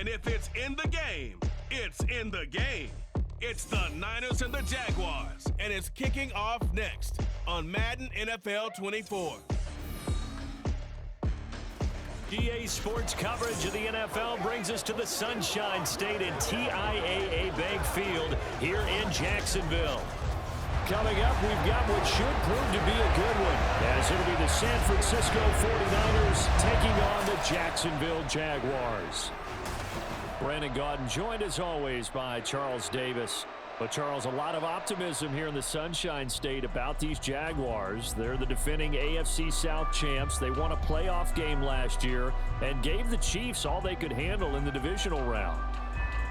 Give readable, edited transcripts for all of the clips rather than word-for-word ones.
And if it's in the game, it's in the game. It's the Niners and the Jaguars, and it's kicking off next on Madden NFL 24. EA Sports coverage of the NFL brings us to the Sunshine State and TIAA Bank Field here in Jacksonville. Coming up, we've got what should prove to be a good one, as it'll be the San Francisco 49ers taking on the Jacksonville Jaguars. Brandon Gaudin joined as always by Charles Davis. But Charles, a lot of optimism here in the Sunshine State about these Jaguars. They're the defending AFC South champs. They won a playoff game last year and gave the Chiefs all they could handle in the divisional round.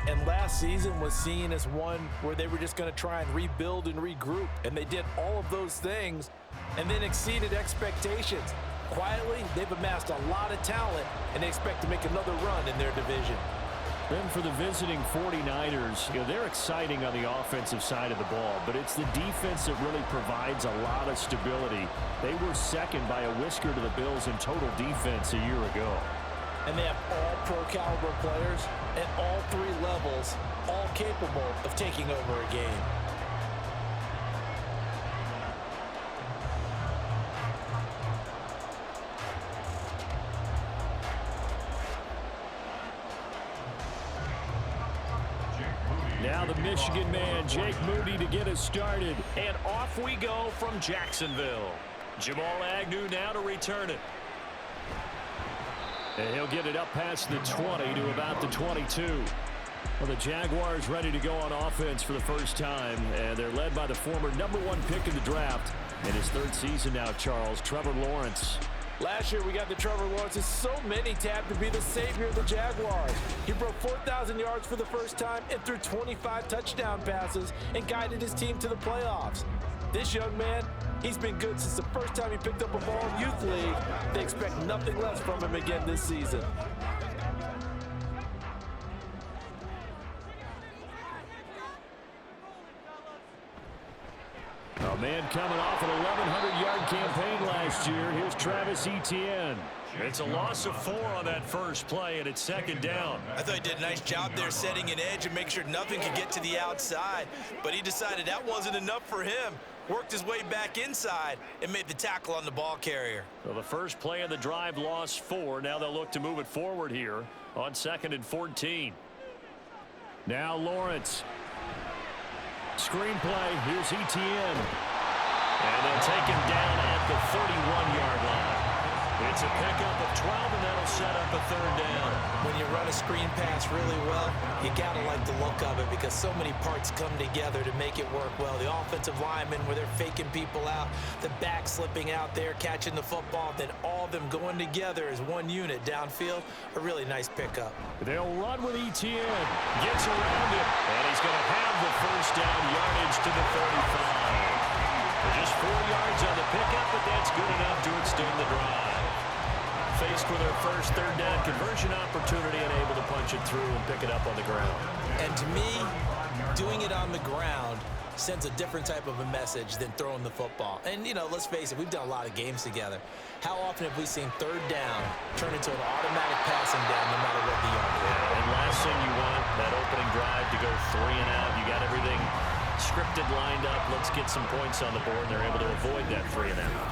And last season was seen as one where they were just going to try and rebuild and regroup. And they did all of those things and then exceeded expectations. Quietly, they've amassed a lot of talent, and they expect to make another run in their division. Then for the visiting 49ers, they're exciting on the offensive side of the ball, but it's the defense that really provides a lot of stability. They were second by a whisker to the Bills in total defense a year ago. And they have all pro-caliber players at all three levels, all capable of taking over a game. Now the Michigan man, Jake Moody, to get us started. And off we go from Jacksonville. Jamal Agnew now to return it. And he'll get it up past the 20 to about the 22. Well, the Jaguars ready to go on offense for the first time, and they're led by the former #1 pick in the draft. In his third season now, Charles, Trevor Lawrence. Last year, we got the Trevor Lawrences. So many tapped to be the savior of the Jaguars. He broke 4,000 yards for the first time and threw 25 touchdown passes and guided his team to the playoffs. This young man, he's been good since the first time he picked up a ball in Youth League. They expect nothing less from him again this season. A man coming off an 1,100-yard campaign last year. Here's Travis Etienne. It's a loss of 4 on that first play, and it's second down. I thought he did a nice job there setting an edge and make sure nothing could get to the outside. But he decided that wasn't enough for him. Worked his way back inside and made the tackle on the ball carrier. Well, the first play of the drive lost 4. Now they'll look to move it forward here on 2nd and 14. Now Lawrence. Screen play. Here's Etienne. And they'll take him down at the 31-yard line. It's a pickup of 12, and that'll set up a third down. When you run a screen pass really well, you got to like the look of it because so many parts come together to make it work well. The offensive linemen, where they're faking people out, the back slipping out there, catching the football, then all of them going together as one unit downfield. A really nice pickup. They'll run with Etienne. Gets around it, and he's going to have the first down yardage to the 35. Just 4 yards on the pickup, but that's good enough to extend the drive. Faced with their first third down conversion opportunity and able to punch it through and pick it up on the ground. And to me, doing it on the ground sends a different type of a message than throwing the football. And, let's face it, we've done a lot of games together. How often have we seen third down turn into an automatic passing down no matter what the yard is? Yeah, and last thing you want, that opening drive to go 3 and out. You got everything scripted, lined up. Let's get some points on the board, and they're able to avoid that 3 and out.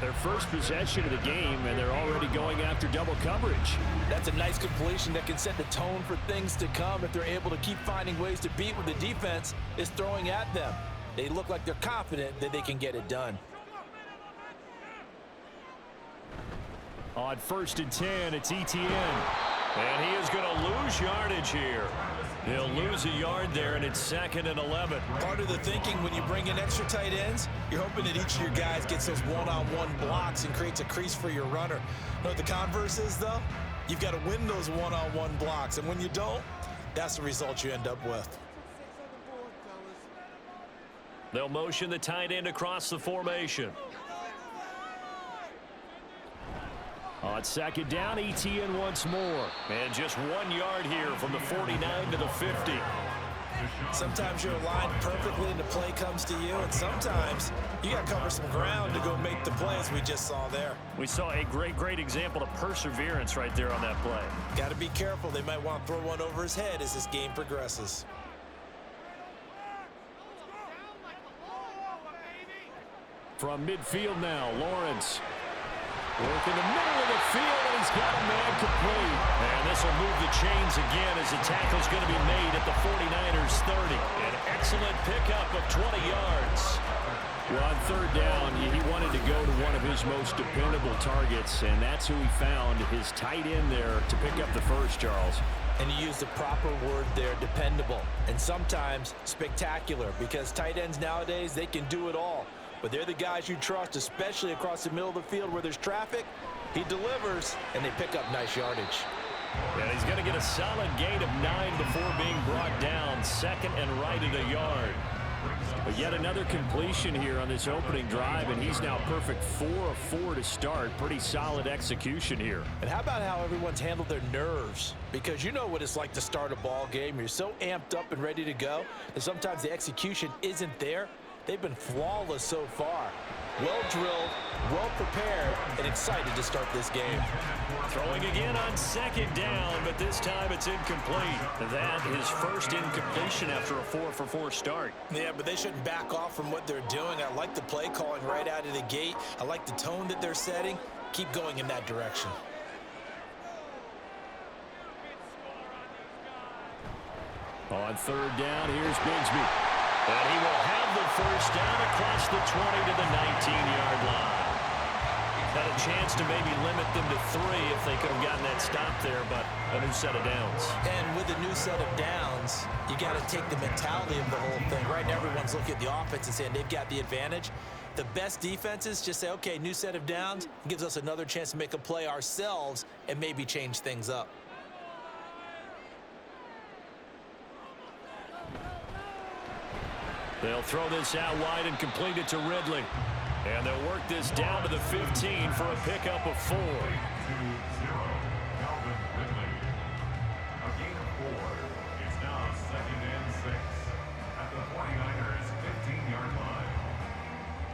Their first possession of the game, and they're already going after double coverage. That's a nice completion that can set the tone for things to come if they're able to keep finding ways to beat what the defense is throwing at them. They look like they're confident that they can get it done. On 1st and 10, it's Etienne. And he is going to lose yardage here. He'll lose a yard there, and it's 2nd and 11. Part of the thinking when you bring in extra tight ends, you're hoping that each of your guys gets those one-on-one blocks and creates a crease for your runner. You know what the converse is, though? You've got to win those one-on-one blocks, and when you don't, that's the result you end up with. They'll motion the tight end across the formation. On 2nd down, Etienne once more. And just 1 yard here from the 49 to the 50. Sometimes you're aligned perfectly and the play comes to you, and sometimes you got to cover some ground to go make the play, as we just saw there. We saw a great example of perseverance right there on that play. Got to be careful. They might want to throw one over his head as this game progresses. From midfield now, Lawrence. Work in the middle of the field, and he's got a man complete. And this will move the chains again as the tackle's going to be made at the 49ers 30. An excellent pickup of 20 yards. Well, on third down, he wanted to go to one of his most dependable targets, and that's who he found, his tight end there, to pick up the first, Charles. And you used the proper word there, dependable. And sometimes spectacular, because tight ends nowadays, they can do it all. But they're the guys you trust, especially across the middle of the field where there's traffic. He delivers, and they pick up nice yardage. And he's going to get a solid gain of 9 before being brought down. Second and right at a yard. But yet another completion here on this opening drive, and he's now perfect 4 of 4 to start. Pretty solid execution here. And how about how everyone's handled their nerves? Because you know what it's like to start a ball game. You're so amped up and ready to go that sometimes the execution isn't there. They've been flawless so far. Well drilled, well prepared, and excited to start this game. Throwing again on second down, but this time it's incomplete. That is first incompletion after a 4-for-4 start. Yeah, but they shouldn't back off from what they're doing. I like the play calling right out of the gate. I like the tone that they're setting. Keep going in that direction. On third down, here's Bigsby. And he will have the first down across the 20 to the 19-yard line. Had a chance to maybe limit them to 3 if they could have gotten that stop there, but a new set of downs. And with a new set of downs, you got to take the mentality of the whole thing. Right now, everyone's looking at the offense and saying they've got the advantage. The best defenses just say, okay, new set of downs, gives us another chance to make a play ourselves and maybe change things up. They'll throw this out wide and complete it to Ridley. And they'll work this down to the 15 for a pickup of 4.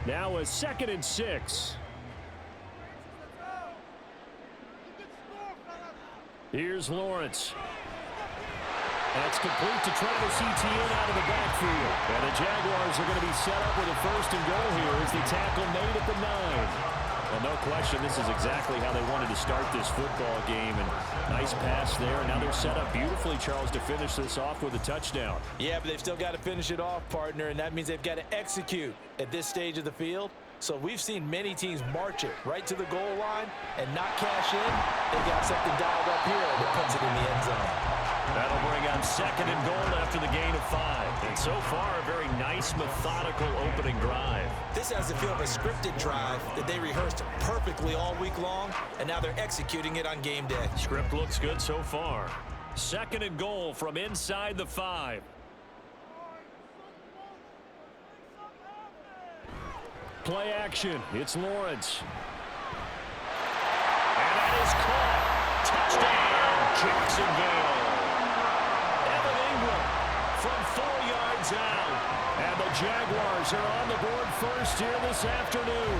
Now a 2nd and 6. Here's Lawrence. That's complete to Travis Etienne out of the backfield. And the Jaguars are going to be set up with a 1st and goal here as the tackle made at the 9. Well, no question, this is exactly how they wanted to start this football game. And nice pass there. And now they're set up beautifully, Charles, to finish this off with a touchdown. Yeah, but they've still got to finish it off, partner, and that means they've got to execute at this stage of the field. So we've seen many teams march it right to the goal line and not cash in. They got something dialed up here that puts it in the end zone. That'll bring on 2nd and goal after the gain of 5. And so far, a very nice, methodical opening drive. This has the feel of a scripted drive that they rehearsed perfectly all week long, and now they're executing it on game day. Script looks good so far. 2nd and goal from inside the 5. Play action. It's Lawrence. And that is caught. Touchdown, Jacksonville. Evan Ingram from 4 yards out. And the Jaguars are on the board first here this afternoon.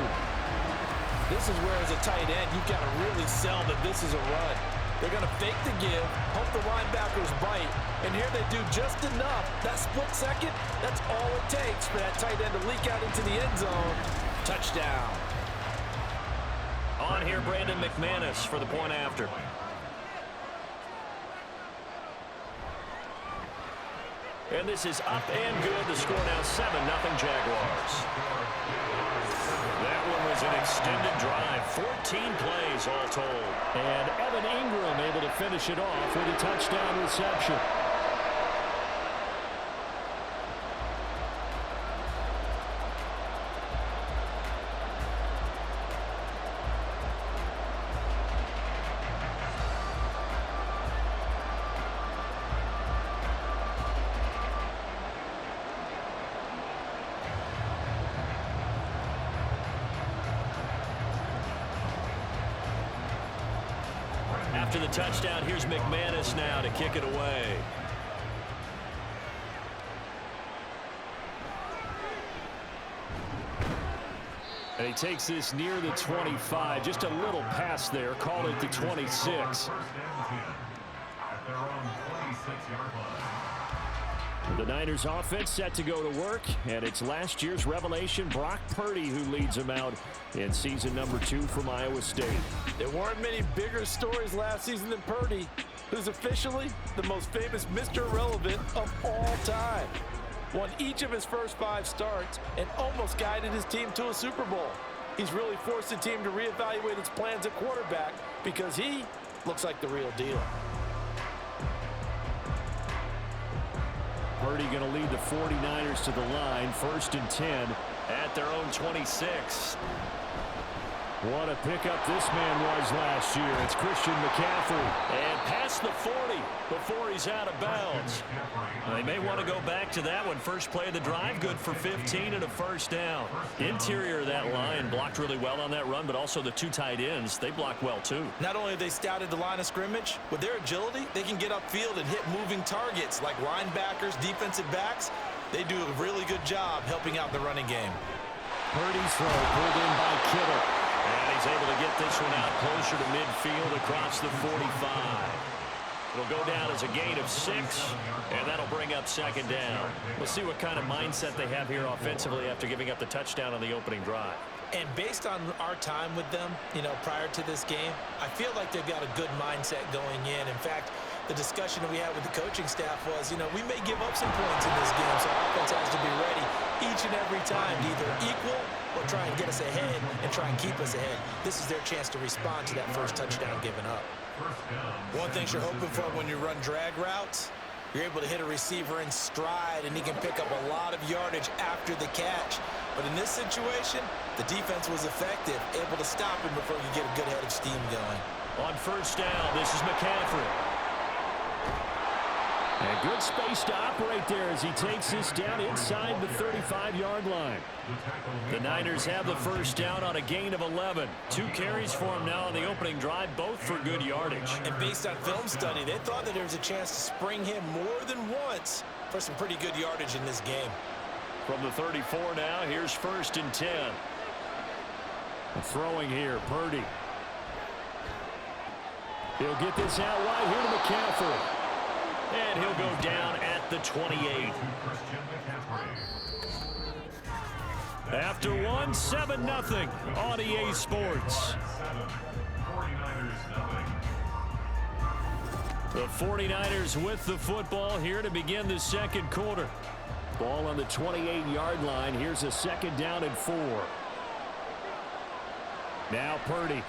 This is where, as a tight end, you've got to really sell that this is a run. They're going to fake the give, hope the linebackers bite, and here they do just enough. That split second, that's all it takes for that tight end to leak out into the end zone. Touchdown. On here, Brandon McManus for the point after. And this is up and good. The score now 7-0 Jaguars. That one was an extended drive. 14 plays all told. And Evan Ingram able to finish it off with a touchdown reception. After the touchdown, here's McManus now to kick it away. And he takes this near the 25. Just a little pass there. Call it the 26. The Niners offense set to go to work, and it's last year's revelation, Brock Purdy, who leads them out in season number 2 from Iowa State. There weren't many bigger stories last season than Purdy, who's officially the most famous Mr. Irrelevant of all time. Won each of his first 5 starts and almost guided his team to a Super Bowl. He's really forced the team to reevaluate its plans at quarterback because he looks like the real deal. Purdy going to lead the 49ers to the line, 1st and 10 at their own 26. What a pickup this man was last year. It's Christian McCaffrey. And past the 40 before he's out of bounds. They may want to go back to that one. First play of the drive, good for 15 and a first down. Interior of that line blocked really well on that run, but also the 2 tight ends, they blocked well too. Not only have they scouted the line of scrimmage, with their agility, they can get upfield and hit moving targets like linebackers, defensive backs. They do a really good job helping out the running game. Purdy's throw pulled in by Kittle. And he's able to get this one out closer to midfield across the 45. It'll go down as a gain of 6, and that'll bring up 2nd down. We'll see what kind of mindset they have here offensively after giving up the touchdown on the opening drive. And based on our time with them, prior to this game, I feel like they've got a good mindset going in. In fact, the discussion that we had with the coaching staff was, we may give up some points in this game, so our offense has to be ready each and every time to either equal or try and get us ahead and try and keep us ahead. This is their chance to respond to that first touchdown given up. One thing you're hoping for when you run drag routes, you're able to hit a receiver in stride, and he can pick up a lot of yardage after the catch. But in this situation, the defense was effective, able to stop him before you get a good head of steam going. On 1st down, this is McCaffrey. And good space to operate there as he takes this down inside the 35-yard line. The Niners have the 1st down on a gain of 11. 2 carries for him now on the opening drive, both for good yardage. And based on film study, they thought that there was a chance to spring him more than once for some pretty good yardage in this game. From the 34 now, here's 1st and 10. Throwing here, Purdy. He'll get this out wide here to McCaffrey. And he'll go down at the 28. After one, 7-0 on EA Sports. The 49ers with the football here to begin the 2nd quarter. Ball on the 28-yard line. Here's a 2nd down and 4. Now Purdy.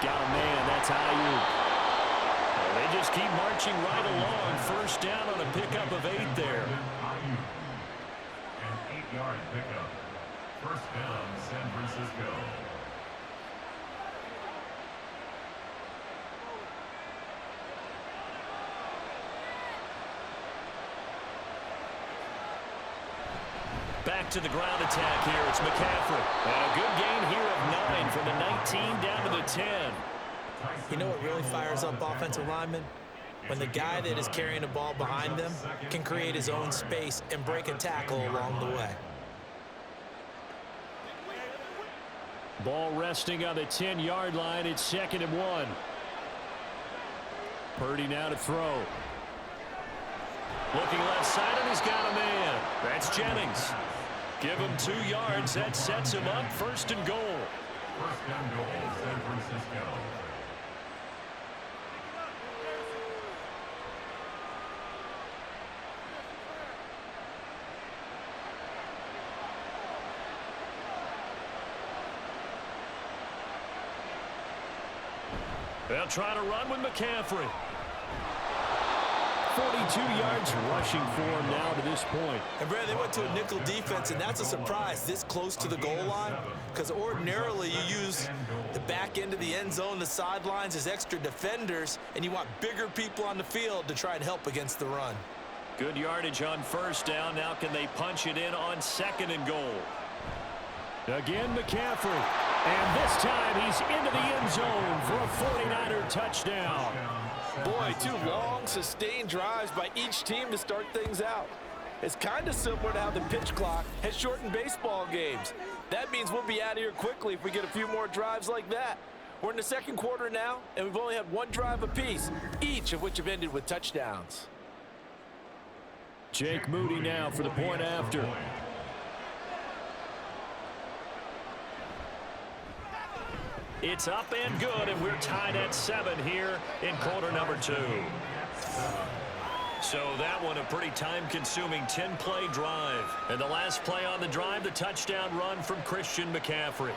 Got a man. That's Ayuk. They just keep marching right along. 1st down on a pickup of 8 there. An 8-yard pickup. 1st down, San Francisco. Back to the ground attack here. It's McCaffrey. And a good gain here of 9 from the 19 down to the 10. You know what really fires up offensive linemen? When the guy that is carrying the ball behind them can create his own space and break a tackle along the way. Ball resting on the 10-yard line. It's 2nd and 1. Purdy now to throw. Looking left side, and he's got a man. That's Jennings. Give him 2 yards. That sets him up. 1st and goal. 1st and goal, San Francisco. They'll try to run with McCaffrey. 42 yards rushing for him now to this point. And Brad, they went to a nickel defense, and that's a surprise this close to the goal line, because ordinarily you use the back end of the end zone, the sidelines as extra defenders, and you want bigger people on the field to try and help against the run. Good yardage on 1st down. Now can they punch it in on 2nd and goal? Again, McCaffrey. And this time he's into the end zone for a 49er touchdown. Boy, 2 long, sustained drives by each team to start things out. It's kind of similar to how the pitch clock has shortened baseball games. That means we'll be out of here quickly if we get a few more drives like that. We're in the second quarter now, and we've only had one drive apiece, each of which have ended with touchdowns. Jake Moody now for the point after. It's up and good, and we're tied at 7 here in quarter number 2. So that one a pretty time-consuming 10-play drive. And the last play on the drive, the touchdown run from Christian McCaffrey.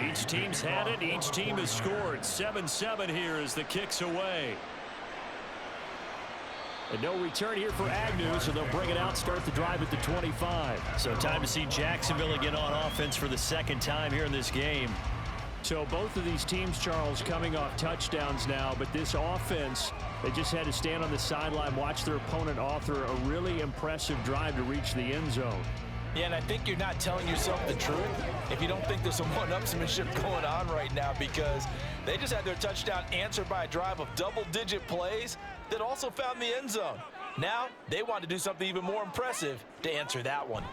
Each team's had it. Each team has scored. 7-7 here as the kick's away. And no return here for Agnew, so they'll bring it out, start the drive at the 25. So time to see Jacksonville again on offense for the second time here in this game. So both of these teams, Charles, coming off touchdowns now, but this offense, they just had to stand on the sideline, watch their opponent author a really impressive drive to reach the end zone. Yeah, and I think you're not telling yourself the truth if you don't think there's some one-upsmanship going on right now, because they just had their touchdown answered by a drive of double-digit plays that also found the end zone. Now, they want to do something even more impressive to answer that one.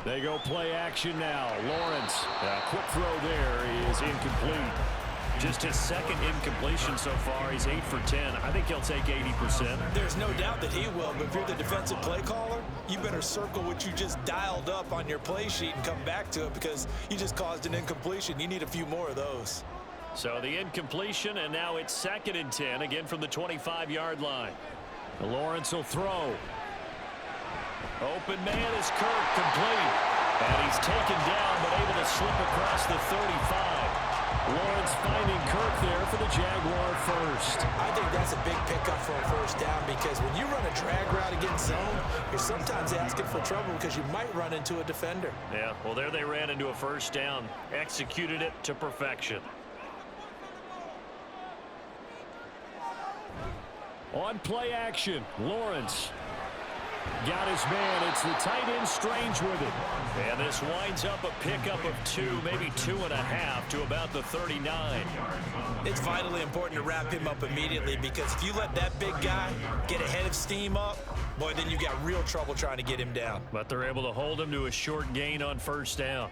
They go play action now. Lawrence, a quick throw there is incomplete. Just his second incompletion so far. He's 8 for 10. I think he'll take 80%. There's no doubt that he will, but if you're the defensive play caller, you better circle what you just dialed up on your play sheet and come back to it, because you just caused an incompletion. You need a few more of those. So the incompletion, and now it's 2nd and 10, again from the 25-yard line. Lawrence will throw. Open man is Kirk, complete. And he's taken down, but able to slip across the 35. Lawrence finding Kirk there for the Jaguar first. I think that's a big pickup for a first down, because when you run a drag route against zone, you're sometimes asking for trouble because you might run into a defender. Yeah, well, there they ran into a first down. Executed it to perfection. On play action, Lawrence got his man. It's the tight end Strange with it. And this winds up a pickup of 2, maybe 2.5 to about the 39. It's vitally important to wrap him up immediately, because if you let that big guy get a head of steam up, boy, then you got real trouble trying to get him down. But they're able to hold him to a short gain on first down.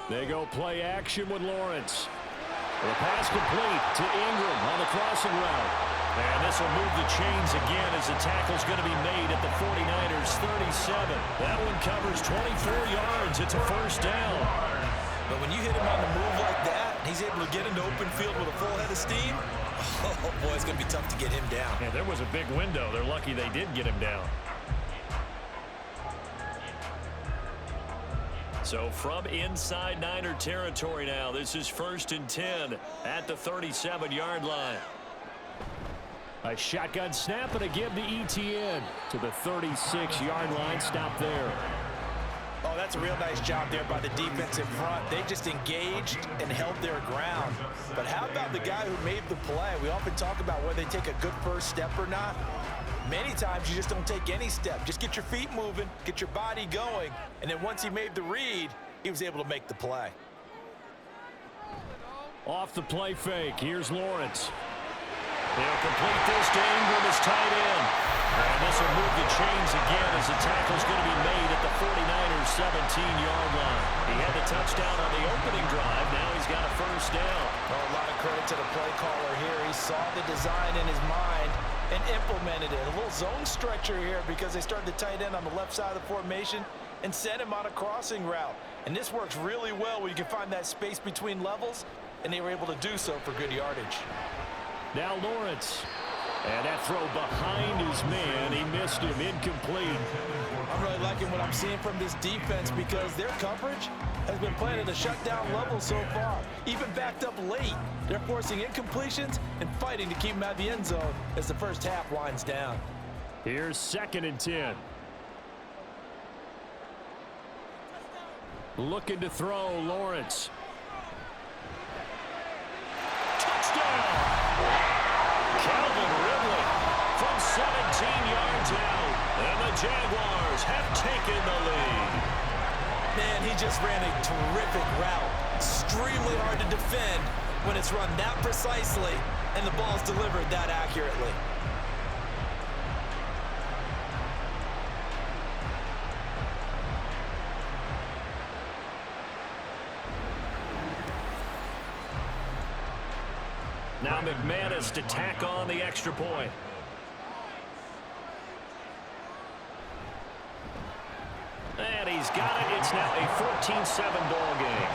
They go play action with Lawrence. The pass complete to Ingram on the crossing route. And this will move the chains again as the tackle's going to be made at the 49ers 37. That one covers 24 yards. It's a first down. But when you hit him on the move like that, he's able to get into open field with a full head of steam. Oh, boy, it's going to be tough to get him down. Yeah, there was a big window. They're lucky they did get him down. So from inside Niner territory now, this is 1st and 10 at the 37-yard line. A shotgun snap and a give to ETN to the 36-yard line. Stop there. Oh, that's a real nice job there by the defense in front. They just engaged and held their ground. But how about the guy who made the play? We often talk about whether they take a good first step or not. Many times you just don't take any step. Just get your feet moving, get your body going, and then once he made the read, he was able to make the play. Off the play fake, here's Lawrence. They'll complete this to Ingram as tight end. And this will move the chains again as the tackle's going to be made at the 49ers 17-yard line. He had the touchdown on the opening drive. Now he's got a first down. Oh, a lot of credit to the play caller here. He saw the design in his mind and implemented it. A little zone stretcher here because they started the tight end on the left side of the formation and sent him on a crossing route. And this works really well where you can find that space between levels, and they were able to do so for good yardage. Now Lawrence. And that throw behind his man. He missed him. Incomplete. I'm really liking what I'm seeing from this defense because their coverage has been playing at a shutdown level so far. Even backed up late, they're forcing incompletions and fighting to keep them out of the end zone as the first half winds down. Here's 2nd and 10. Looking to throw, Lawrence. Touchdown! Calvin Ridley from 17 yards out. And the Jaguars have taken the lead. Man, he just ran a terrific route. Extremely hard to defend when it's run that precisely and the ball's delivered that accurately. Now McManus to tack on the extra point. And he's got it. It's now a 14-7 ball game.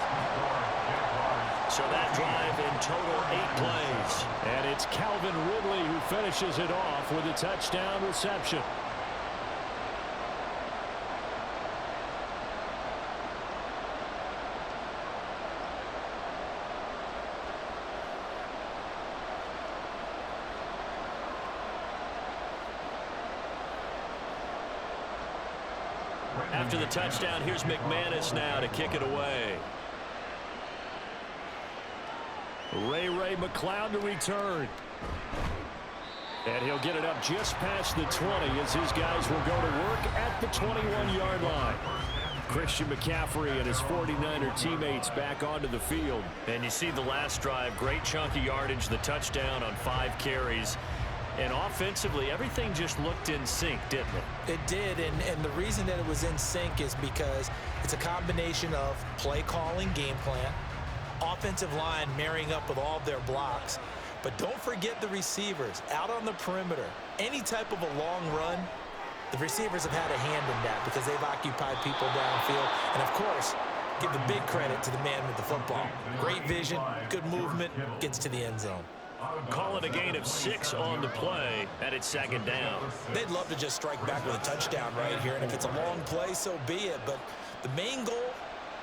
So that drive in total 8 plays. And it's Calvin Ridley who finishes it off with a touchdown reception. After the touchdown, here's McManus now to kick it away. Ray McCloud to return. And he'll get it up just past the 20 as his guys will go to work at the 21-yard line. Christian McCaffrey and his 49er teammates back onto the field. And you see the last drive, great chunk of yardage, the touchdown on 5 carries. And offensively, everything just looked in sync, didn't it? It did, and the reason that it was in sync is because it's a combination of play calling, game plan, offensive line marrying up with all of their blocks. But don't forget the receivers out on the perimeter. Any type of a long run, the receivers have had a hand in that because they've occupied people downfield. And, of course, give the big credit to the man with the football. Great vision, good movement, gets to the end zone. Call it a gain of 6 on the play, and it's 2nd down. They'd love to just strike back with a touchdown right here, and if it's a long play, so be it. But the main goal,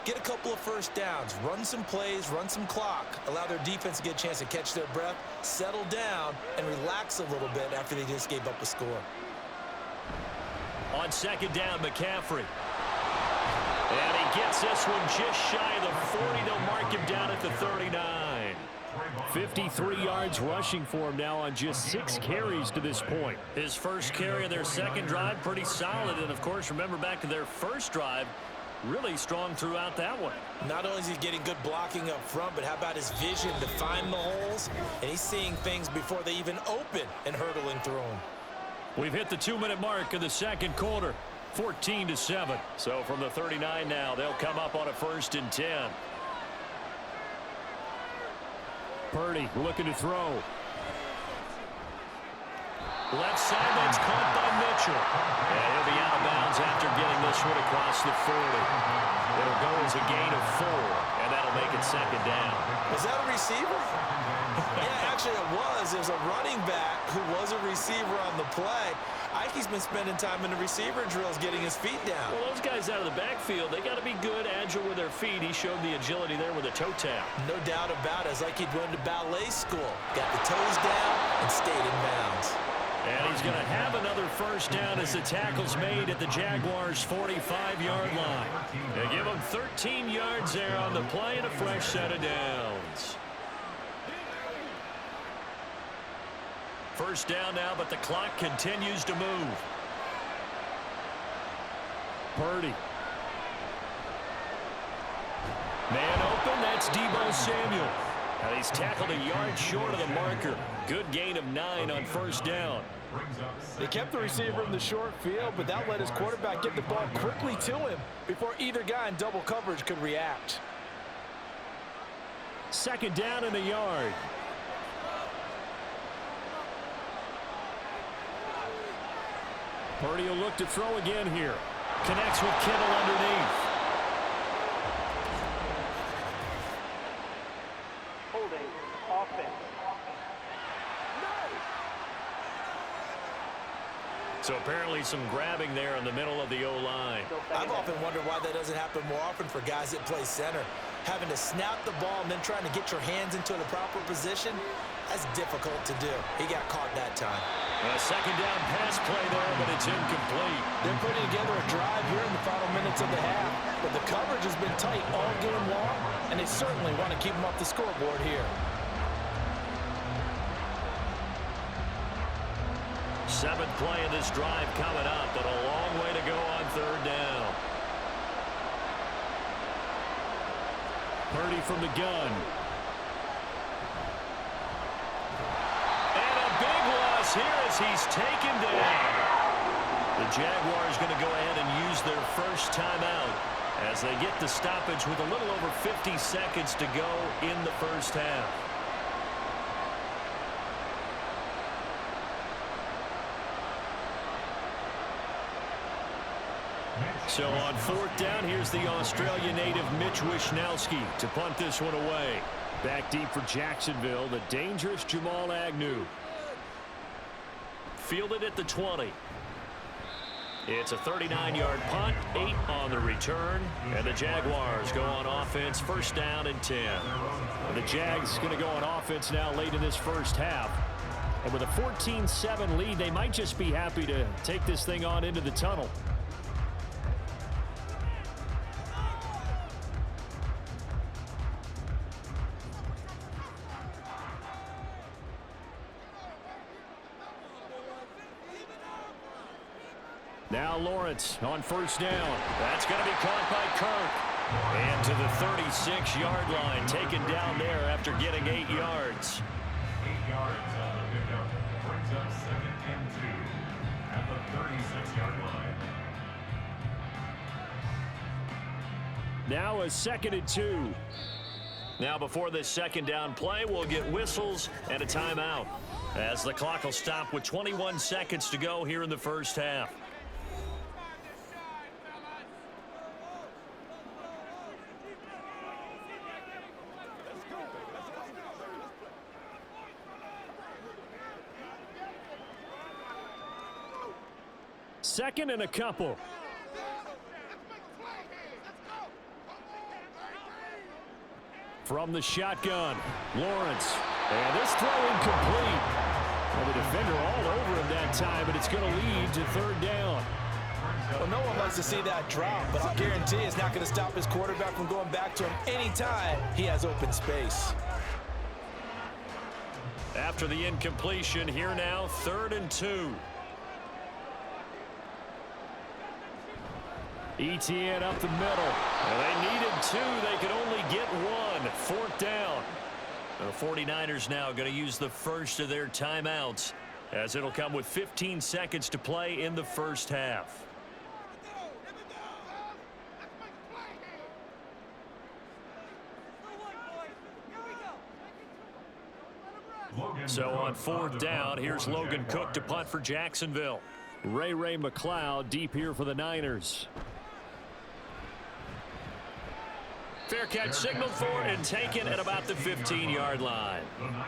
get a couple of first downs, run some plays, run some clock, allow their defense to get a chance to catch their breath, settle down, and relax a little bit after they just gave up a score. On 2nd down, McCaffrey. And he gets this one just shy of the 40. They'll mark him down at the 39. 53 yards rushing for him now on just 6 carries to this point. His first carry of their second drive, pretty solid. And, of course, remember back to their first drive, really strong throughout that one. Not only is he getting good blocking up front, but how about his vision to find the holes? And he's seeing things before they even open and hurdling through them. We've hit the 2-minute mark of the second quarter, 14-7. So from the 39 now, they'll come up on a 1st and 10. Purdy looking to throw. Left side, that's caught by Mitchell. And he'll be out of bounds after getting this one across the 40. It'll go as a gain of 4, and that'll make it 2nd down. Was that a receiver? Yeah, actually it was. It was a running back who was a receiver on the play. Ike's been spending time in the receiver drills getting his feet down. Well, those guys out of the backfield, they got to be good, agile with their feet. He showed the agility there with a toe tap. No doubt about it. It's like he'd went to ballet school. Got the toes down and stayed in bounds. And he's going to have another 1st down as the tackle's made at the Jaguars' 45-yard line. They give him 13 yards there on the play and a fresh set of downs. 1st down now, but the clock continues to move. Purdy. Man open, that's Deebo Samuel. And he's tackled a yard short of the marker. Good gain of 9 on 1st down. They kept the receiver in the short field, but that let his quarterback get the ball quickly to him before either guy in double coverage could react. 2nd down in a yard. Purdy will look to throw again here. Connects with Kittle underneath. Holding offense. So apparently some grabbing there in the middle of the O-line. I've often wondered why that doesn't happen more often for guys that play center. Having to snap the ball and then trying to get your hands into the proper position, that's difficult to do. He got caught that time. A second down pass play there, but it's incomplete. They're putting together a drive here in the final minutes of the half, but the coverage has been tight all game long, and they certainly want to keep them off the scoreboard here. Seventh play of this drive coming up, but a long way to go on third down. Purdy from the gun. And a big loss here as he's taken down. The Jaguars going to go ahead and use their first timeout as they get the stoppage with a little over 50 seconds to go in the first half. So on fourth down, here's the Australia native Mitch Wishnowsky to punt this one away. Back deep for Jacksonville, the dangerous Jamal Agnew. Fielded at the 20. It's a 39-yard punt, 8 on the return, and the Jaguars go on offense, first down and 10. And the Jags going to go on offense now late in this first half. And with a 14-7 lead, they might just be happy to take this thing on into the tunnel. Now Lawrence on first down. That's going to be caught by Kirk. And to the 36-yard line, taken down there after getting 8 yards. 8 yards on the pickup. Brings up 2nd and 2 at the 36-yard line. Now a 2nd and 2. Now before this second down play, we'll get whistles and a timeout as the clock will stop with 21 seconds to go here in the first half. Second and a couple. From the shotgun, Lawrence. And this throw incomplete. And the defender all over him that time, but it's going to lead to third down. Well, no one likes to see that drop, but I'll guarantee it's not going to stop his quarterback from going back to him anytime he has open space. After the incompletion, here now, 3rd and 2. ETN up the middle. And they needed 2. They could only get 1. 4th down. The 49ers now going to use the first of their timeouts as it'll come with 15 seconds to play in the first half. So on 4th down, here's Logan Cook to punt for Jacksonville. Ray McLeod deep here for the Niners. Fair catch signaled for and taken at about the 15-yard line.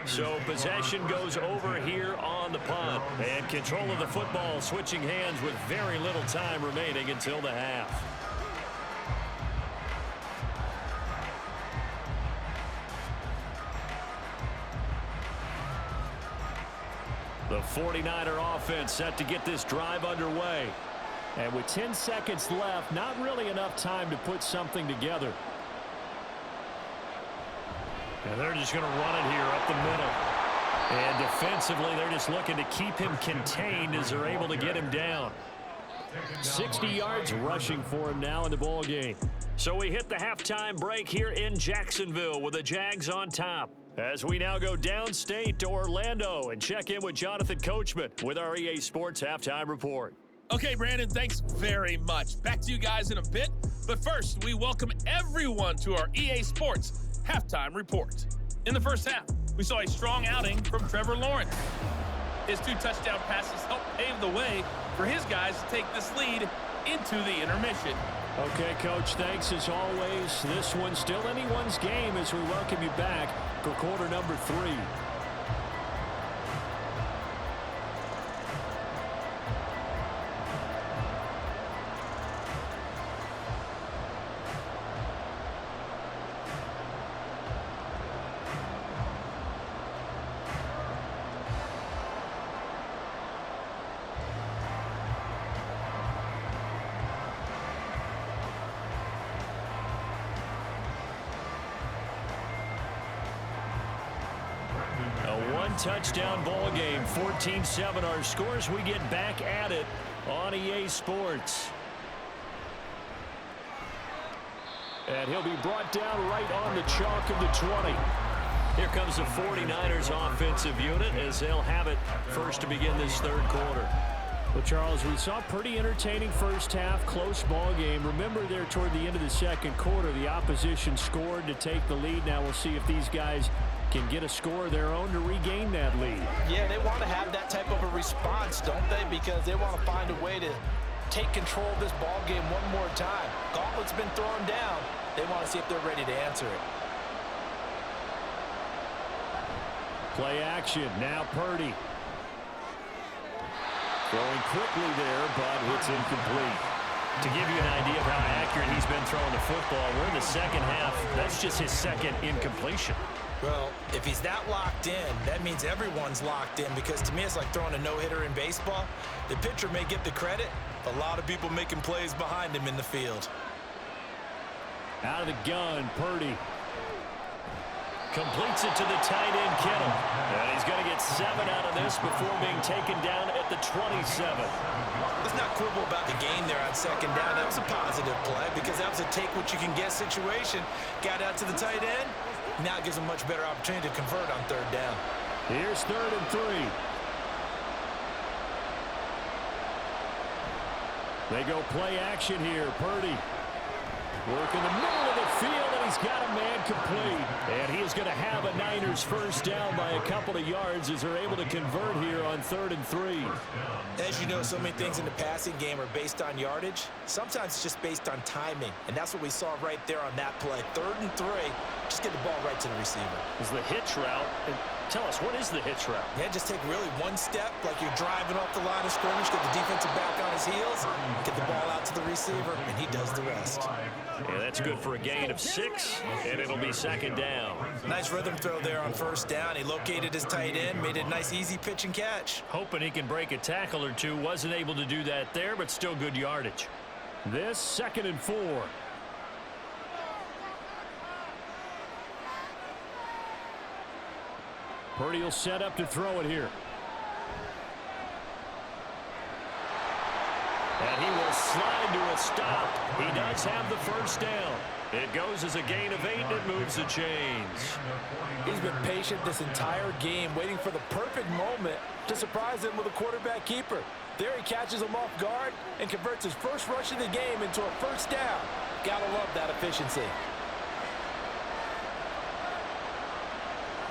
So possession goes over here on the punt. And control of the football switching hands with very little time remaining until the half. The 49er offense set to get this drive underway. And with 10 seconds left, not really enough time to put something together. And they're just going to run it here up the middle. And defensively, they're just looking to keep him contained as they're able to get him down. 60 yards rushing for him now in the ball game. So we hit the halftime break here in Jacksonville with the Jags on top. As we now go downstate to Orlando and check in with Jonathan Coachman with our EA Sports Halftime Report. Okay, Brandon, thanks very much. Back to you guys in a bit. But first, we welcome everyone to our EA Sports Halftime Report. In the first half, we saw a strong outing from Trevor Lawrence. His 2 touchdown passes helped pave the way for his guys to take this lead into the intermission. Okay, Coach, thanks as always. This one's still anyone's game as we welcome you back for quarter number 3. one-touchdown ball game. 14-7 our scores. We get back at it on EA Sports. And he'll be brought down right on the chalk of the 20. Here comes the 49ers offensive unit as they'll have it first to begin this third quarter. Well, Charles, we saw a pretty entertaining first half, close ball game. Remember there toward the end of the second quarter, the opposition scored to take the lead. Now we'll see if these guys can get a score of their own to regain that lead. Yeah, they want to have that type of a response, don't they? Because they want to find a way to take control of this ball game one more time. Gauntlet's been thrown down. They want to see if they're ready to answer it. Play action. Now Purdy. Throwing quickly there, but it's incomplete. To give you an idea of how accurate he's been throwing the football, we're in the second half. That's just his second incompletion. Well, if he's that locked in, that means everyone's locked in, because to me it's like throwing a no-hitter in baseball. The pitcher may get the credit, a lot of people making plays behind him in the field. Out of the gun, Purdy. Completes it to the tight end, Kittle. And he's going to get 7 out of this before being taken down at the 27. Let's not quibble about the gain there on second down. That was a positive play because that was a take-what-you-can-get situation. Got out to the tight end. Now it gives him a much better opportunity to convert on third down. Here's 3rd and 3. They go play action here. Purdy. Work in the middle of the field, and he's got a man complete. And he is going to have a Niners first down by a couple of yards as they're able to convert here on 3rd and 3. As you know, so many things in the passing game are based on yardage. Sometimes it's just based on timing, and that's what we saw right there on that play. 3rd and 3, just get the ball right to the receiver. Is the hitch route. Tell us, what is the hitch route? Yeah, just take really one step, like you're driving off the line of scrimmage, get the defensive back on his heels, get the ball out to the receiver, and he does the rest. Yeah, that's good for a gain of 6, and it'll be 2nd down. Nice rhythm throw there on first down. He located his tight end, made it a nice, easy pitch and catch. Hoping he can break a tackle or two. Wasn't able to do that there, but still good yardage. This 2nd and 4. Purdy will set up to throw it here. And he will slide to a stop. He does have the first down. It goes as a gain of 8, and it moves the chains. He's been patient this entire game, waiting for the perfect moment to surprise him with a quarterback keeper. There he catches him off guard and converts his first rush of the game into a first down. Gotta love that efficiency.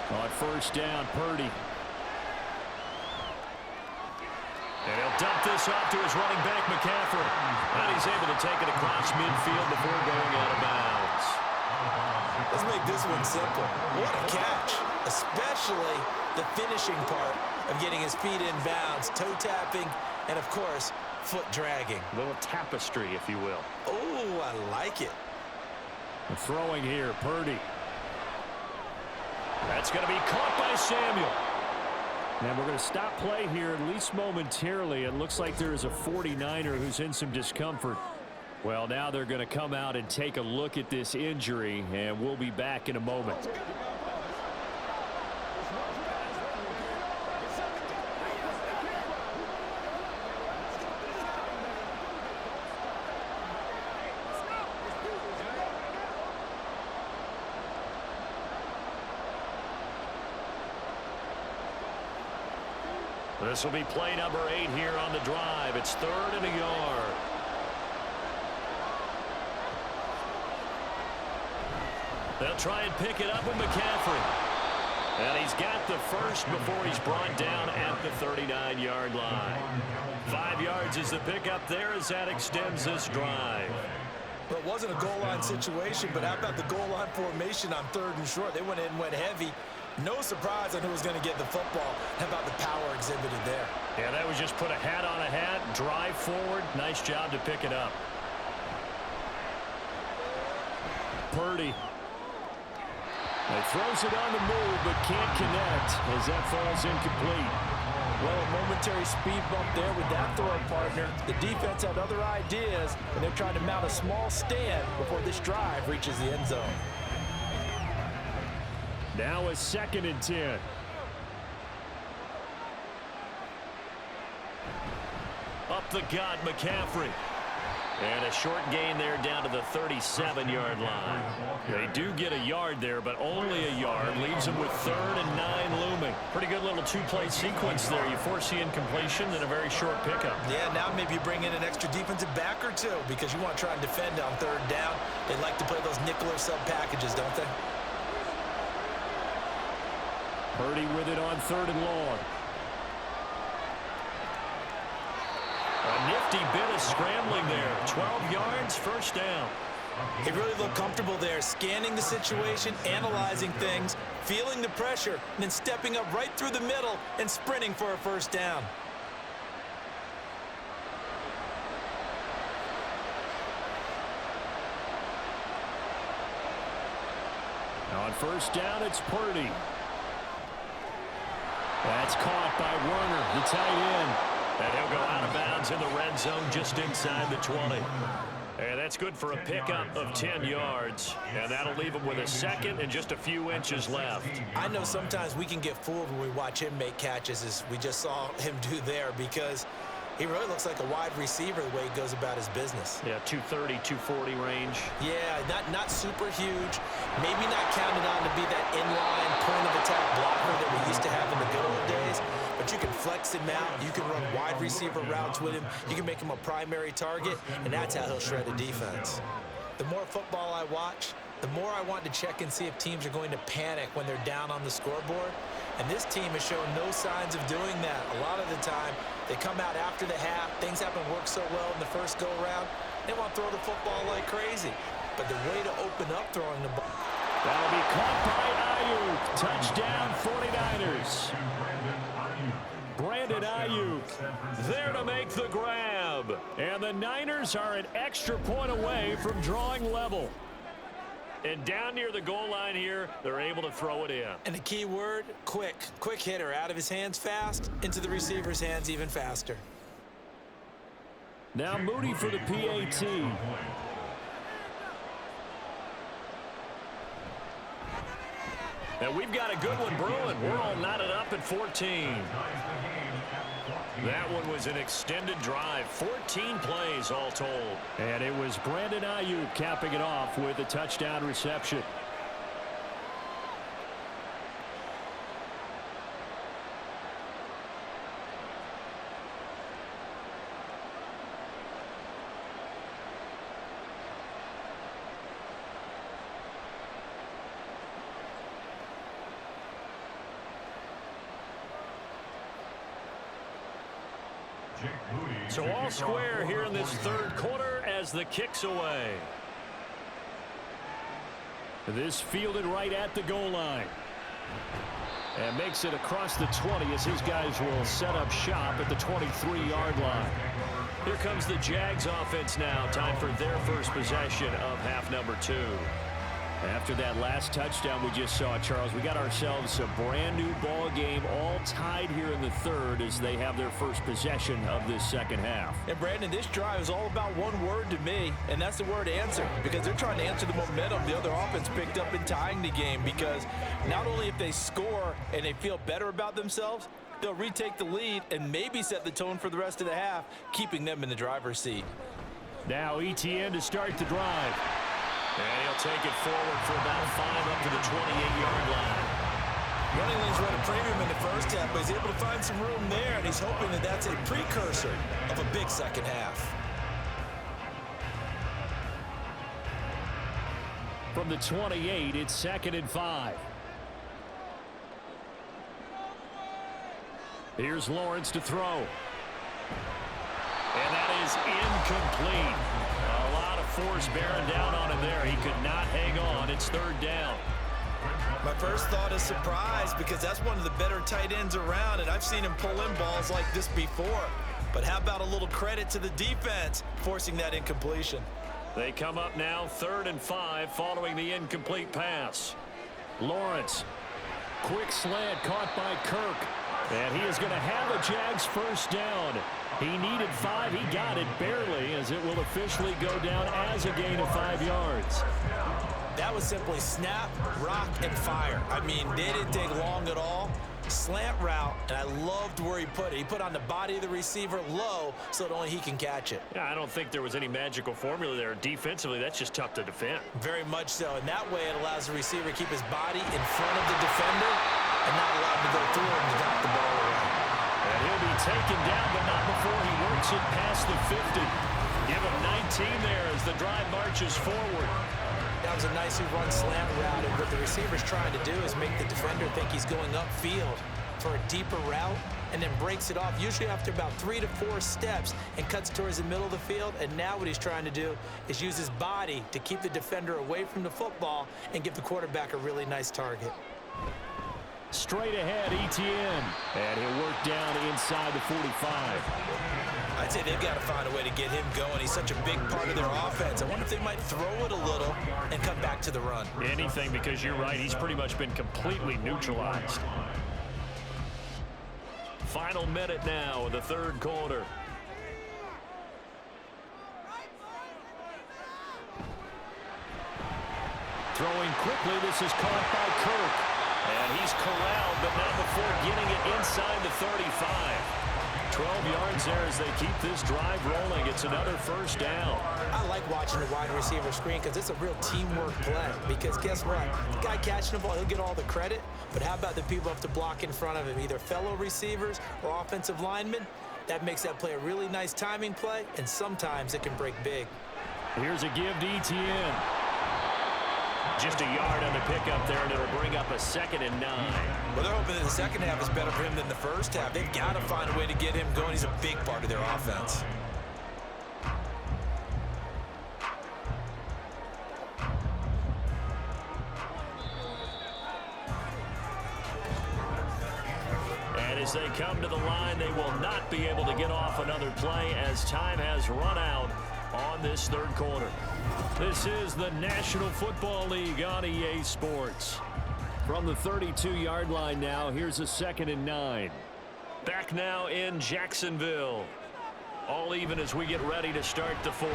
On first down, Purdy. And he'll dump this off to his running back, McCaffrey. And he's able to take it across midfield before going out of bounds. Let's make this one simple. What a catch, especially the finishing part of getting his feet in bounds, toe tapping, and of course, foot dragging. A little tapestry, if you will. Oh, I like it. The throwing here, Purdy. That's going to be caught by Samuel. And we're going to stop play here, at least momentarily. It looks like there is a 49er who's in some discomfort. Well, now they're going to come out and take a look at this injury, and we'll be back in a moment. This will be play number 8 here on the drive. It's 3rd and a yard. They'll try and pick it up with McCaffrey. And he's got the first before he's brought down at the 39-yard line. 5 yards is the pickup there as that extends this drive. Well, it wasn't a goal line situation, but how about the goal line formation on 3rd and short? They went in and went heavy. No surprise on who was going to get the football. How about the power exhibited there? Yeah, that was just put a hat on a hat, drive forward. Nice job to pick it up. Purdy. He throws it on the move, but can't connect as that falls incomplete. Well, a momentary speed bump there with that throw partner. The defense had other ideas, and they're trying to mount a small stand before this drive reaches the end zone. Now a 2nd and 10. up the gut, McCaffrey. And a short gain there down to the 37-yard line. They do get a yard there, but only a yard. Leaves them with 3rd and 9 looming. Pretty good little two-play sequence there. You force the incompletion and a very short pickup. Yeah, now maybe you bring in an extra defensive back or two because you want to try and defend on 3rd down. They like to play those nickel or sub packages, don't they? Purdy with it on 3rd and long. A nifty bit of scrambling there. 12 yards, first down. He really looked comfortable there, scanning the situation, analyzing things, feeling the pressure, and then stepping up right through the middle and sprinting for a first down. On first down, it's Purdy. That's caught by Werner, the tight end. And he'll go out of bounds in the red zone just inside the 20. And that's good for a pickup of 10 yards. And that'll leave him with a 2nd and just a few inches left. I know sometimes we can get fooled when we watch him make catches, as we just saw him do there, because he really looks like a wide receiver the way he goes about his business. Yeah, 230, 240 range. Yeah, not super huge. Maybe not counted on to be that inline point-of-attack blocker that we used to have in the good old days. But you can flex him out. You can run wide receiver routes with him. You can make him a primary target, and that's how he'll shred a defense. The more football I watch, the more I want to check and see if teams are going to panic when they're down on the scoreboard. And this team has shown no signs of doing that. A lot of the time, they come out after the half. Things haven't worked so well in the first go-around. They want to throw the football like crazy. But the way to open up throwing the ball. That'll be caught by Ayuk. Touchdown, 49ers. Brandon Ayuk there to make the grab. And the Niners are an extra point away from drawing level. And down near the goal line here, they're able to throw it in. And the key word, quick. Quick hitter. Out of his hands fast, into the receiver's hands even faster. Now Moody for the PAT. And we've got a good one brewing. We're all knotted up at 14. That one was an extended drive. 14 plays all told. And it was Brandon Ayuk capping it off with a touchdown reception. So all square here in this 3rd quarter as the kick's away. This fielded right at the goal line. And makes it across the 20 as his guys will set up shop at the 23-yard line. Here comes the Jags offense now. Time for their first possession of half number 2. After that last touchdown we just saw, Charles, we got ourselves a brand new ball game, all tied here in the 3rd as they have their first possession of this 2nd half. And Brandon, this drive is all about one word to me, and that's the word answer, because they're trying to answer the momentum the other offense picked up in tying the game, because not only if they score and they feel better about themselves, they'll retake the lead and maybe set the tone for the rest of the half, keeping them in the driver's seat. Now ETN to start the drive. And he'll take it forward for about 5 up to the 28-yard line. Running lanes run a premium in the first half, but he's able to find some room there, and he's hoping that that's a precursor of a big second half. From the 28, it's 2nd and 5. Here's Lawrence to throw. And that is incomplete. A lot of force bearing down on him there. He could not hang on. It's 3rd down. My first thought is surprise, because that's one of the better tight ends around, and I've seen him pull in balls like this before. But how about a little credit to the defense forcing that incompletion? They come up now 3rd and 5 following the incomplete pass. Lawrence, quick slant caught by Kirk. And he is going to have a Jags first down. He needed 5. He got it barely, as it will officially go down as a gain of 5 yards. That was simply snap, rock, and fire. I mean, they didn't take long at all. Slant route, and I loved where he put it. He put on the body of the receiver low so that only he can catch it. Yeah, I don't think there was any magical formula there. Defensively, that's just tough to defend. Very much so. And that way it allows the receiver to keep his body in front of the defender and not allow him to go through him to knock the ball away. And he'll be taken down, but not before he works it past the 50. Give him 19 there as the drive marches forward. That was a nicely run slant route, and what the receiver's trying to do is make the defender think he's going upfield for a deeper route and then breaks it off, usually after about 3 to 4 steps, and cuts towards the middle of the field. And now what he's trying to do is use his body to keep the defender away from the football and give the quarterback a really nice target. Straight ahead, Etienne. And he'll work down inside the 45. I'd say they've got to find a way to get him going. He's such a big part of their offense. I wonder if they might throw it a little and come back to the run. Anything, because you're right. He's pretty much been completely neutralized. Final minute now of the third quarter. Throwing quickly, this is caught by Kirk. And he's corralled, but not before getting it inside the 35. 12 yards there as they keep this drive rolling. It's another first down. I like watching the wide receiver screen because it's a real teamwork play. Because guess what? The guy catching the ball, he'll get all the credit. But how about the people who have to block in front of him, either fellow receivers or offensive linemen? That makes that play a really nice timing play, and sometimes it can break big. Here's a give to Etienne. Just a yard on the pickup there, and it'll bring up a 2nd and 9. Well, they're hoping that the second half is better for him than the first half. They've got to find a way to get him going. He's a big part of their offense. And as they come to the line, they will not be able to get off another play as time has run out on this third quarter. This is the National Football League on EA Sports. From the 32-yard line now, here's a 2nd and 9. Back now in Jacksonville. All even as we get ready to start the 4th.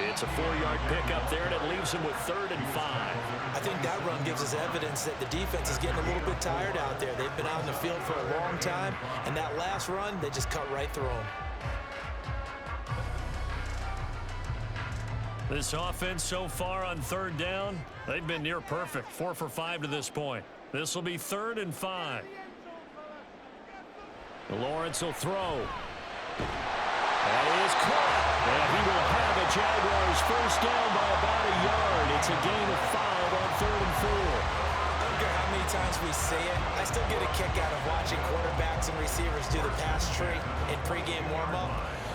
It's a 4-yard pickup there, and it leaves him with 3rd and 5. I think that run gives us evidence that the defense is getting a little bit tired out there. They've been out in the field for a long time, and that last run, they just cut right through them. This offense so far on 3rd down, they've been near perfect. 4 for 5 to this point. This will be 3rd and 5. Lawrence will throw. That is caught. And he will have a Jaguars first down by about a yard. It's a gain of 5 on 3rd and 4. I don't care how many times we say it, I still get a kick out of watching quarterbacks and receivers do the pass tree in pregame warm-up.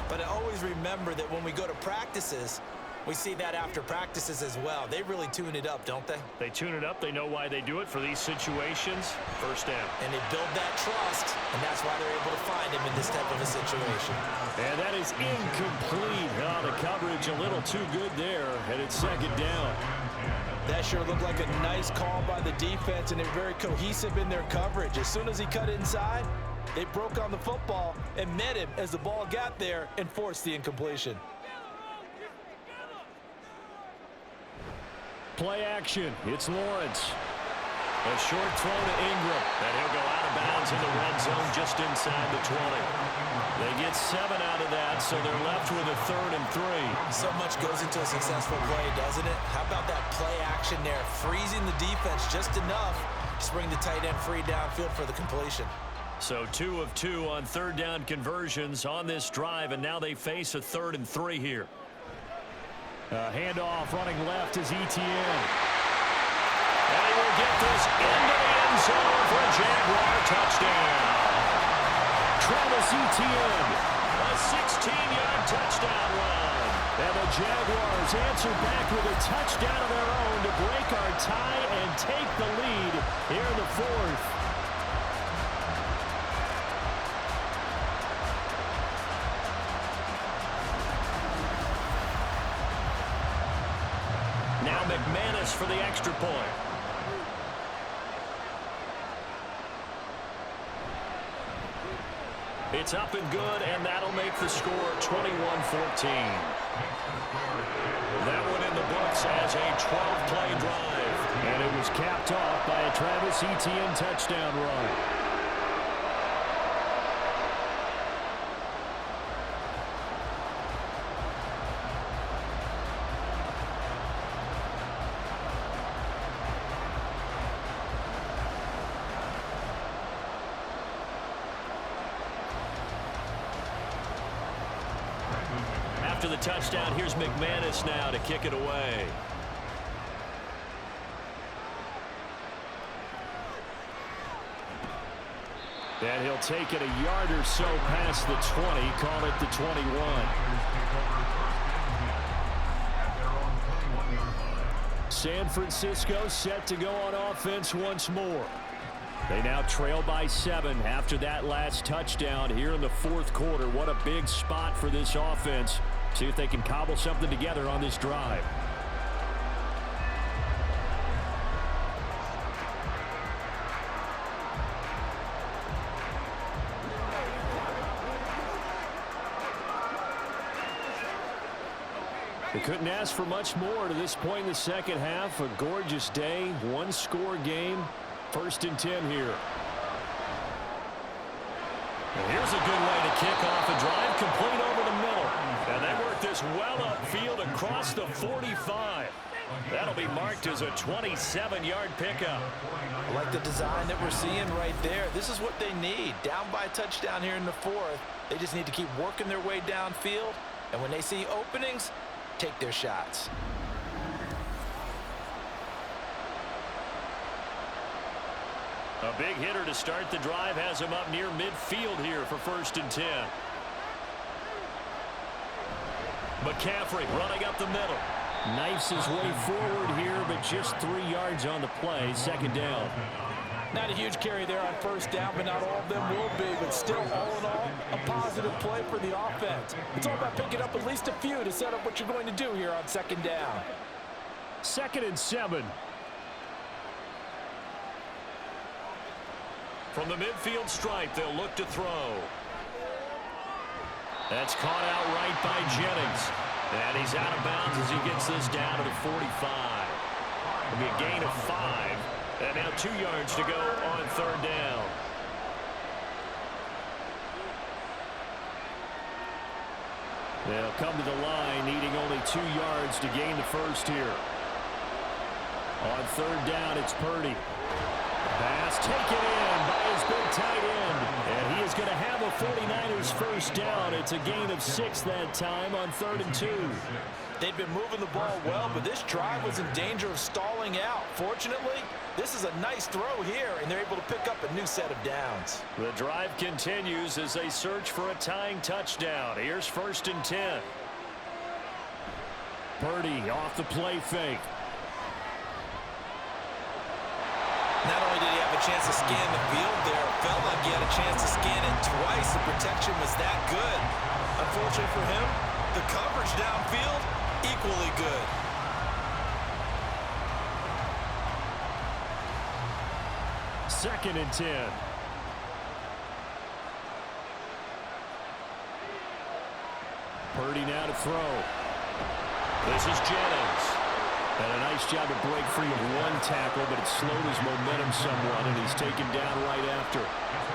But I always remember that when we go to practices, we see that after practices as well. They really tune it up, don't they? They tune it up. They know why they do it for these situations. First down. And they build that trust, and that's why they're able to find him in this type of a situation. And that is incomplete. Oh, the coverage a little too good there, and it's 2nd down. That sure looked like a nice call by the defense, and they're very cohesive in their coverage. As soon as he cut inside, they broke on the football and met him as the ball got there and forced the incompletion. Play action. It's Lawrence. A short throw to Ingram. And he'll go out of bounds in the red zone just inside the 20. They get 7 out of that, so they're left with a 3rd and 3. So much goes into a successful play, doesn't it? How about that play action there? Freezing the defense just enough to bring the tight end free downfield for the completion. So 2 of 2 on 3rd down conversions on this drive, and now they face a 3rd and 3 here. Handoff running left is Etienne. And he will get this into the end zone for a Jaguar touchdown. Travis Etienne, a 16-yard touchdown run. And the Jaguars answer back with a touchdown of their own to break our tie and take the lead here in the 4th. Now McManus for the extra point. It's up and good, and that'll make the score 21-14. That one in the books as a 12-play drive. And it was capped off by a Travis Etienne touchdown run. After the touchdown, here's McManus now to kick it away. And he'll take it a yard or so past the 20, call it the 21. San Francisco set to go on offense once more. They now trail by 7 after that last touchdown here in the fourth quarter. What a big spot for this offense. See if they can cobble something together on this drive. They couldn't ask for much more to this point in the second half. A gorgeous day, one-score game. 1st and 10 here. And here's a good way to kick off a drive, complete over the middle. And they work this well upfield across the 45. That'll be marked as a 27-yard pickup. I like the design that we're seeing right there. This is what they need. Down by a touchdown here in the 4th. They just need to keep working their way downfield. And when they see openings, take their shots. A big hitter to start the drive has him up near midfield here for 1st and 10. McCaffrey running up the middle. Knifes his way forward here, but just 3 yards on the play. 2nd down. Not a huge carry there on 1st down, but not all of them will be. But still, all in all, a positive play for the offense. It's all about picking up at least a few to set up what you're going to do here on 2nd down. 2nd and 7. From the midfield stripe, they'll look to throw. That's caught out right by Jennings. And he's out of bounds as he gets this down to the 45. It'll be a gain of 5. And now 2 yards to go on 3rd down. They'll come to the line, needing only 2 yards to gain the 1st here. On 3rd down, it's Purdy. Pass taken in by his big tight end. And he is going to have a 49ers 1st down. It's a gain of 6 that time on 3rd and 2. They've been moving the ball well, but this drive was in danger of stalling out. Fortunately, this is a nice throw here, and they're able to pick up a new set of downs. The drive continues as they search for a tying touchdown. Here's 1st and 10. Purdy off the play fake. Not only did he have a chance to scan the field there, it felt like he had a chance to scan it twice. The protection was that good. Unfortunately for him, the coverage downfield, equally good. Second and 10. Purdy now to throw. This is Jennings. And a nice job to break free of 1 tackle, but it slowed his momentum somewhat, and he's taken down right after.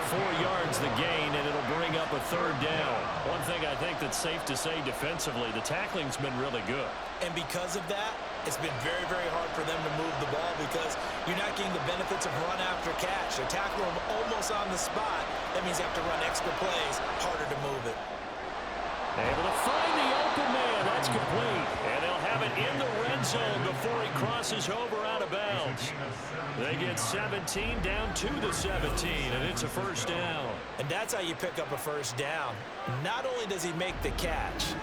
4 yards the gain, and it'll bring up a 3rd down. One thing I think that's safe to say defensively, the tackling's been really good. And because of that, it's been very, very hard for them to move the ball because you're not getting the benefits of run after catch. They tackle them almost on the spot. That means you have to run extra plays, harder to move it. Able to find the open man. That's complete. And they'll have it in the red zone before he crosses over out of bounds. They get 17 down to the 17, and it's a 1st down. And that's how you pick up a 1st down. Not only does he make the catch,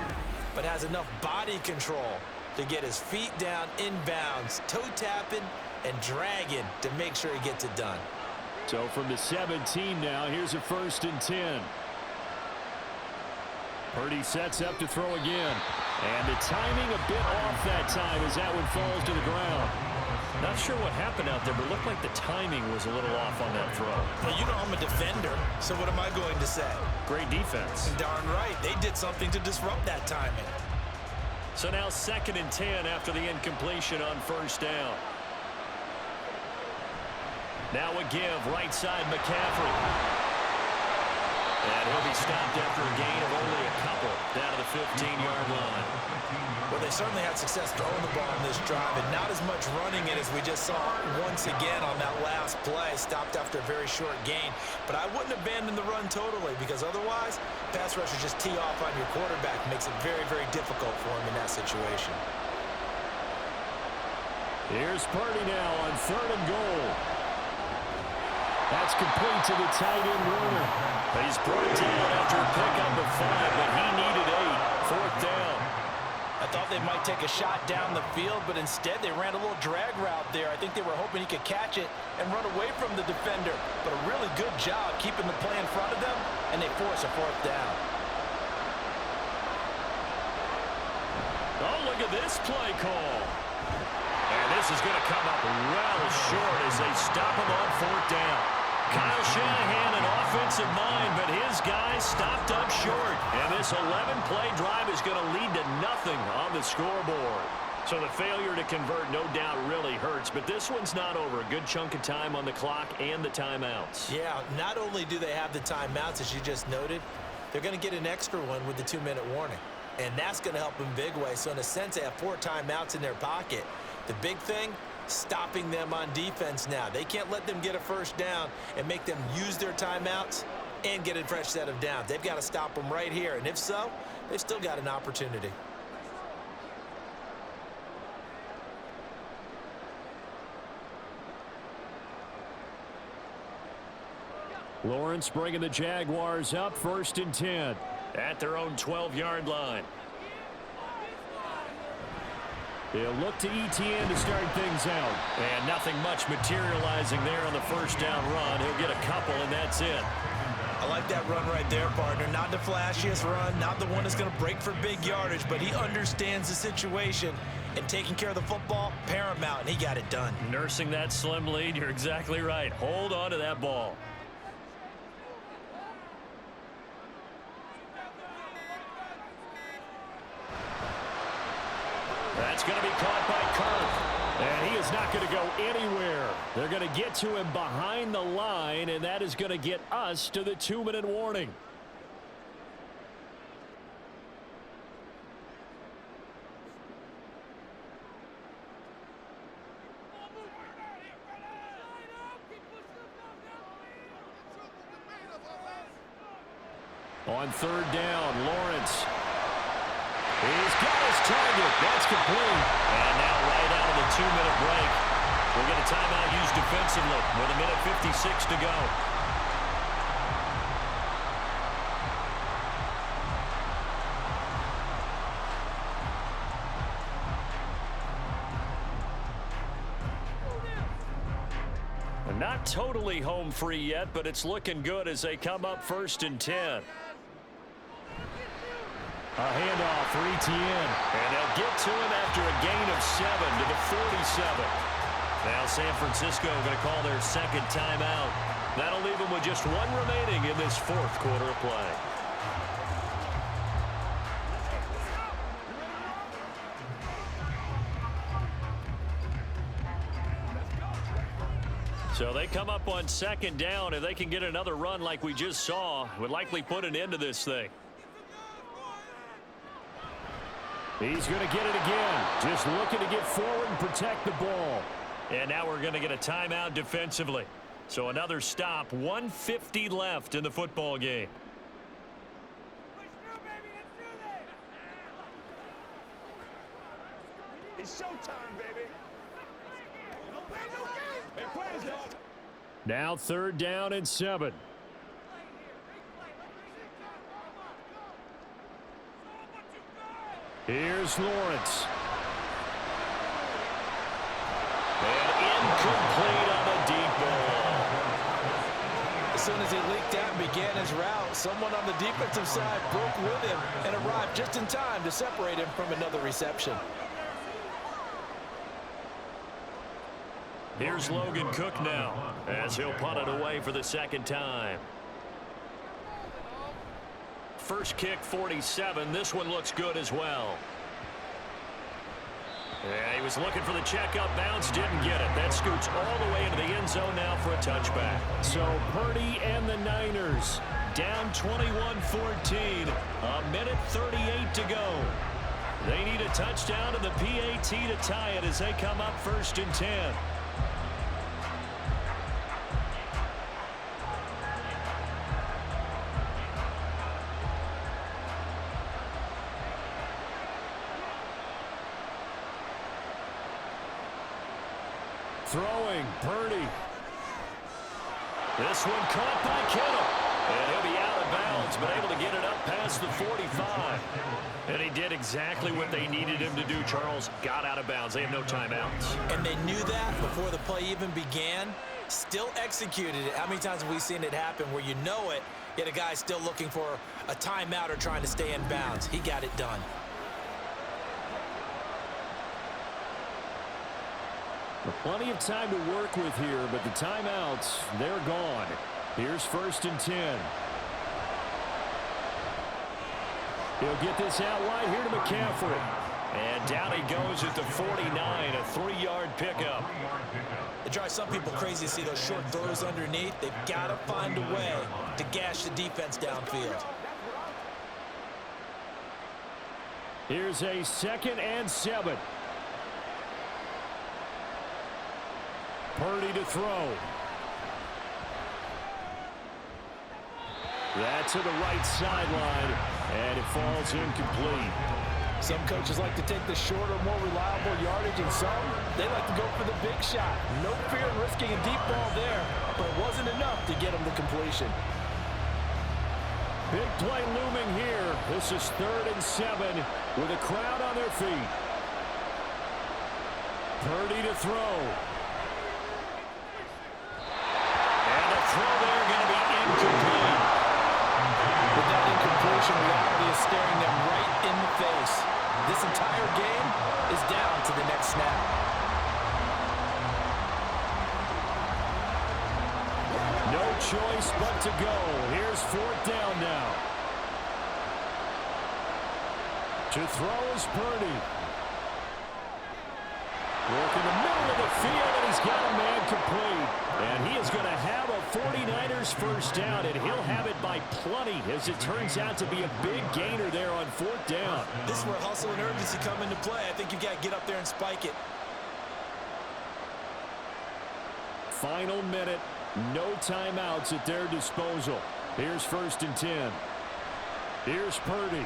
but has enough body control to get his feet down inbounds, toe tapping and dragging to make sure he gets it done. So from the 17 now, here's a 1st and 10. Purdy sets up to throw again. And the timing a bit off that time as that one falls to the ground. Not sure what happened out there, but it looked like the timing was a little off on that throw. Well, you know I'm a defender, so what am I going to say? Great defense. Darn right. They did something to disrupt that timing. So now 2nd and 10 after the incompletion on first down. Now a give, right side McCaffrey. And he'll be stopped after a gain of only a couple down to the 15-yard line. Well, they certainly had success throwing the ball in this drive, and not as much running it as we just saw once again on that last play. Stopped after a very short gain. But I wouldn't abandon the run totally, because otherwise, pass rushers just tee off on your quarterback. Makes it very, very difficult for him in that situation. Here's Purdy now on 3rd and goal. That's complete to the tight end Warner. He's brought down after a pickup of 5, but he needed 8. 4th down. I thought they might take a shot down the field, but instead they ran a little drag route there. I think they were hoping he could catch it and run away from the defender. But a really good job keeping the play in front of them, and they force a 4th down. Oh, look at this play call. And this is going to come up well short as they stop him on 4th down. Kyle Shanahan, an offensive mind, but his guys stopped up short. And this 11-play drive is going to lead to nothing on the scoreboard. So the failure to convert, no doubt, really hurts. But this one's not over. A good chunk of time on the clock and the timeouts. Yeah, not only do they have the timeouts, as you just noted, they're going to get an extra one with the 2-minute warning. And that's going to help them big way. So in a sense, they have 4 timeouts in their pocket. The big thing, stopping them on defense now. They can't let them get a first down and make them use their timeouts and get a fresh set of downs. They've got to stop them right here. And if so, they've still got an opportunity. Lawrence bringing the Jaguars up 1st and 10. At their own 12-yard line. They'll look to ETN to start things out. And nothing much materializing there on the first down run. He'll get a couple, and that's it. I like that run right there, partner. Not the flashiest run, not the one that's going to break for big yardage, but he understands the situation, and taking care of the football, paramount, and he got it done. Nursing that slim lead, you're exactly right. Hold on to that ball. That's going to be caught by Kirk. And he is not going to go anywhere. They're going to get to him behind the line, and that is going to get us to the 2-minute warning. On 3rd down, Lawrence. He's got his target. That's complete. And now right out of the 2-minute break, we'll get a timeout used defensively with 1:56 to go. Not totally home free yet, but it's looking good as they come up 1st and 10. A handoff for ETN. And they'll get to him after a gain of 7 to the 47. Now San Francisco going to call their 2nd timeout. That'll leave them with just 1 remaining in this 4th quarter of play. So they come up on 2nd down. If they can get another run like we just saw, would likely put an end to this thing. He's going to get it again. Just looking to get forward and protect the ball. And now we're going to get a timeout defensively. So another stop. 1:50 left in the football game. It's showtime, baby. Now 3rd down and 7. Here's Lawrence. And incomplete on the deep ball. As soon as he leaked out and began his route, someone on the defensive side broke with him and arrived just in time to separate him from another reception. Here's Logan Cook now as he'll punt it away for the 2nd time. First kick 47. This one looks good as well. Yeah, he was looking for the checkup bounce, didn't get it. That scoots all the way into the end zone now for a touchback. So Purdy and the Niners down 21-14. A minute 38 to go. They need a touchdown and the PAT to tie it as they come up 1st and 10. Throwing, Purdy. This one caught by Kittle. And he'll be out of bounds, but able to get it up past the 45. And he did exactly what they needed him to do, Charles. Got out of bounds. They have no timeouts. And they knew that before the play even began. Still executed it. How many times have we seen it happen where you know it, yet a guy's still looking for a timeout or trying to stay in bounds? He got it done. Plenty of time to work with here, but the timeouts, they're gone. Here's 1st and 10. He'll get this out wide here to McCaffrey. And down he goes at the 49, a 3-yard pickup. It drives some people crazy to see those short throws underneath. They've got to find a way to gash the defense downfield. Here's a 2nd and 7. Purdy to throw. That's to the right sideline, and it falls incomplete. Some coaches like to take the shorter, more reliable yardage, and some, they like to go for the big shot. No fear in risking a deep ball there, but it wasn't enough to get him the completion. Big play looming here. This is 3rd and 7 with a crowd on their feet. Purdy to throw. Throw there going to be incomplete. With that incompletion, reality is staring them right in the face. This entire game is down to the next snap. No choice but to go. Here's 4th down now. To throw is Purdy. Work in the middle of the field, and he's got a man complete. And he is going to have a 49ers first down, and he'll have it by plenty, as it turns out to be a big gainer there on 4th down. This is where hustle and urgency come into play. I think you've got to get up there and spike it. Final minute, no timeouts at their disposal. Here's 1st and 10. Here's Purdy.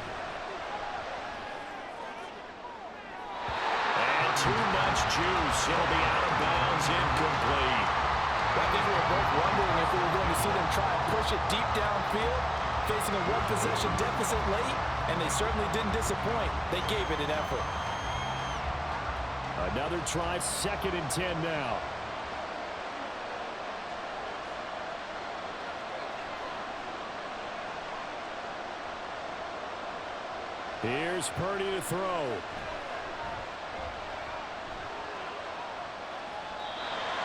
Too much juice. It'll be out of bounds, incomplete. I think we were both wondering if we were going to see them try and push it deep downfield, facing a one-possession deficit late, and they certainly didn't disappoint. They gave it an effort. Another try, 2nd and 10 now. Here's Purdy to throw.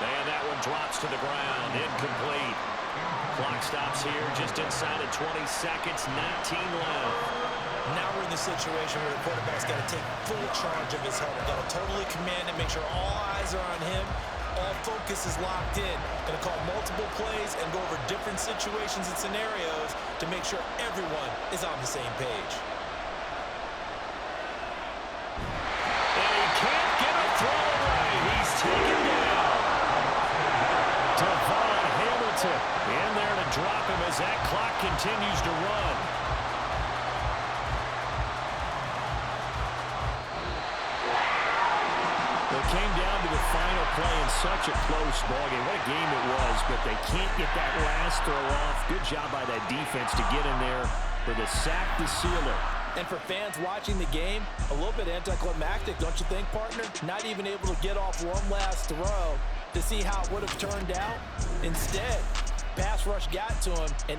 And that one drops to the ground. Incomplete. Clock stops here just inside of 20 seconds. 19 left. Now we're in the situation where the quarterback's got to take full charge of his helmet. Got to totally command it, make sure all eyes are on him. All focus is locked in. Going to call multiple plays and go over different situations and scenarios to make sure everyone is on the same page. And he can't get a throw away. He's taken down. In there to drop him as that clock continues to run. It came down to the final play in such a close ballgame. What a game it was, but they can't get that last throw off. Good job by that defense to get in there for the sack to seal it. And for fans watching the game, a little bit anticlimactic, don't you think, partner? Not even able to get off one last throw to see how it would have turned out. Instead, pass rush got to him, and then